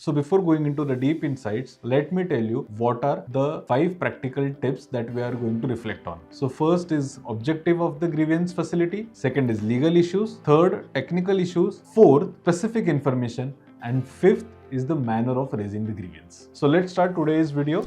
So before going into the deep insights, let me tell you what are the 5 practical tips that we are going to reflect on. So first is objective of the grievance facility, second is legal issues, third technical issues, fourth specific information, and fifth is the manner of raising the grievance. So let's start today's video.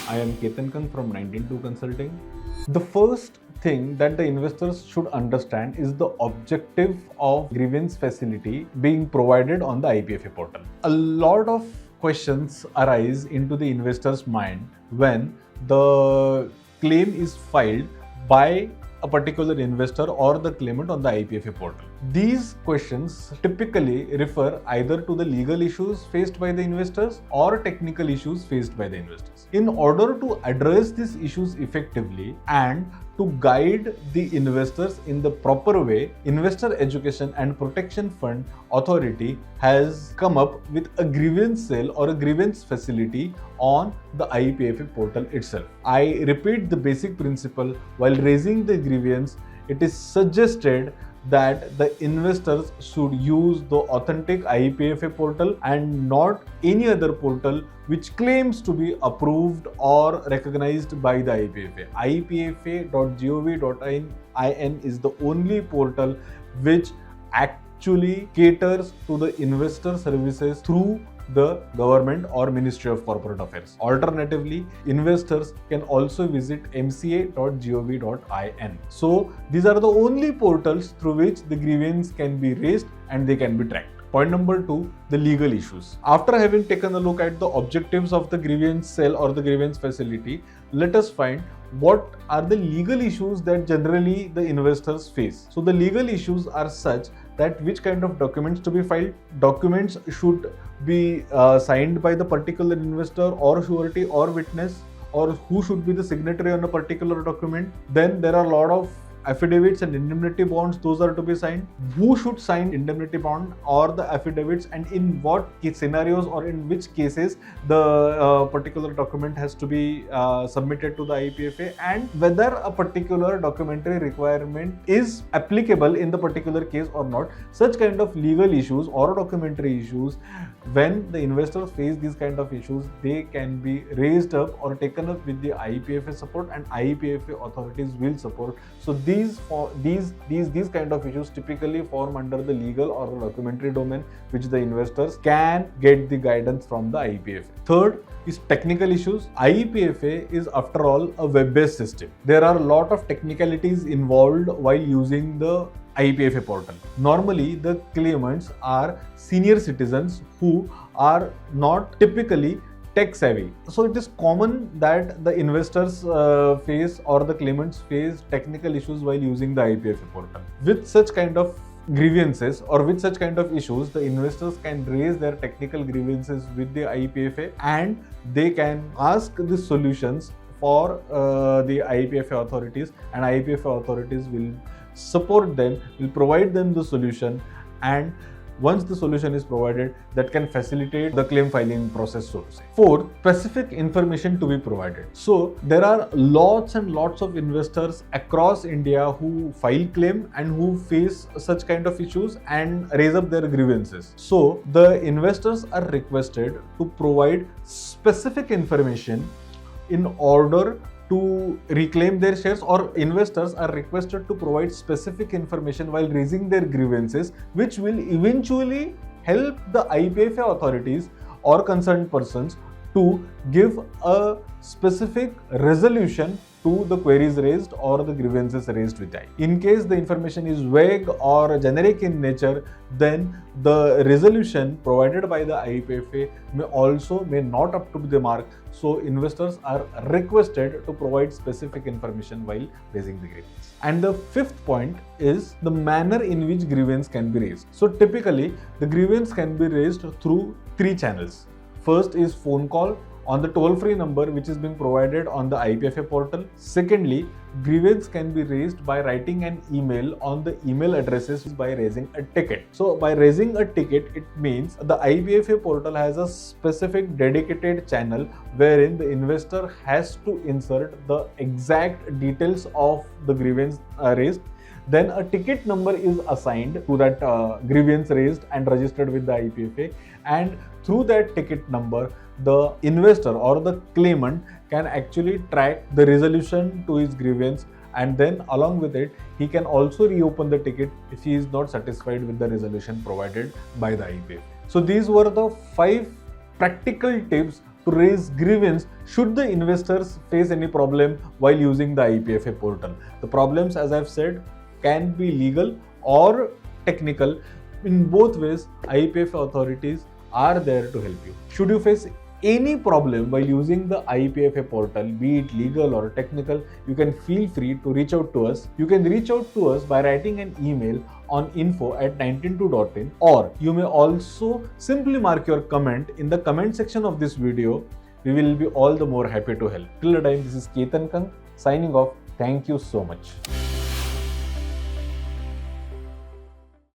I am Ketan Kank from 19.2 Consulting. The first thing that the investors should understand is the objective of grievance facility being provided on the IEPFA portal. A lot of questions arise into the investor's mind when the claim is filed by a particular investor or the claimant on the IEPFA portal. These questions typically refer either to the legal issues faced by the investors or technical issues faced by the investors. In order to address these issues effectively and to guide the investors in the proper way, Investor Education and Protection Fund Authority has come up with a grievance cell or a grievance facility on the IEPFA portal itself. I repeat the basic principle: while raising the grievance, it is suggested that the investors should use the authentic IEPFA portal and not any other portal which claims to be approved or recognized by the IEPFA. IEPFA.gov.in is the only portal which actually caters to the investor services through the government or Ministry of Corporate Affairs. Alternatively, investors can also visit mca.gov.in. So these are the only portals through which the grievance can be raised and they can be tracked. Point number 2, the legal issues. After having taken a look at the objectives of the grievance cell or the grievance facility, let us find what are the legal issues that generally the investors face. So the legal issues are such that which kind of documents to be filed. Documents should be signed by the particular investor or surety or witness, or who should be the signatory on a particular document. Then there are a lot of affidavits and indemnity bonds, those are to be signed. Who should sign indemnity bond or the affidavits, and in what scenarios or in which cases the particular document has to be submitted to the IEPFA, and whether a particular documentary requirement is applicable in the particular case or not. Such kind of legal issues or documentary issues, when the investors face these kind of issues, they can be raised up or taken up with the IEPFA support, and IEPFA authorities will support. So these kind of issues typically form under the legal or the documentary domain, which the investors can get the guidance from the IEPFA. Third is technical issues. IEPFA is, after all, a web-based system. There are a lot of technicalities involved while using the IEPFA portal. Normally, the claimants are senior citizens who are not typically tech savvy. So it is common that the investors face or the claimants face technical issues while using the IEPFA portal. With such kind of grievances or with such kind of issues, the investors can raise their technical grievances with the IEPFA and they can ask the solutions for the IEPFA authorities, and IEPFA authorities will support them, will provide them the solution, and once the solution is provided, that can facilitate the claim filing process, so to say. Fourth, specific information to be provided. So there are lots and lots of investors across India who file claim and who face such kind of issues and raise up their grievances. So the investors are requested to provide specific information in order to reclaim their shares, or investors are requested to provide specific information while raising their grievances, which will eventually help the IEPFA authorities or concerned persons to give a specific resolution to the queries raised or the grievances raised with I. In case the information is vague or generic in nature, then the resolution provided by the IEPFA may not up to the mark. So investors are requested to provide specific information while raising the grievance. And the fifth point is the manner in which grievance can be raised. So typically the grievance can be raised through 3 channels. First is phone call on the toll-free number which is being provided on the IEPFA portal. Secondly, grievance can be raised by writing an email on the email addresses by raising a ticket. So by raising a ticket, it means the IEPFA portal has a specific dedicated channel wherein the investor has to insert the exact details of the grievance raised. Then a ticket number is assigned to that grievance raised and registered with the IEPFA, and through that ticket number, the investor or the claimant can actually track the resolution to his grievance, and then along with it, he can also reopen the ticket if he is not satisfied with the resolution provided by the IEPF. So these were the 5 practical tips to raise grievance should the investors face any problem while using the IEPFA portal. The problems, as I've said, can be legal or technical. In both ways, IEPFA authorities are there to help you. Should you face any problem while using the IEPFA portal, be it legal or technical, you can feel free to reach out to us. You can reach out to us by writing an email on info@192.in, or you may also simply mark your comment in the comment section of this video. We will be all the more happy to help. Till the time, this is Ketan Kank signing off. Thank you so much.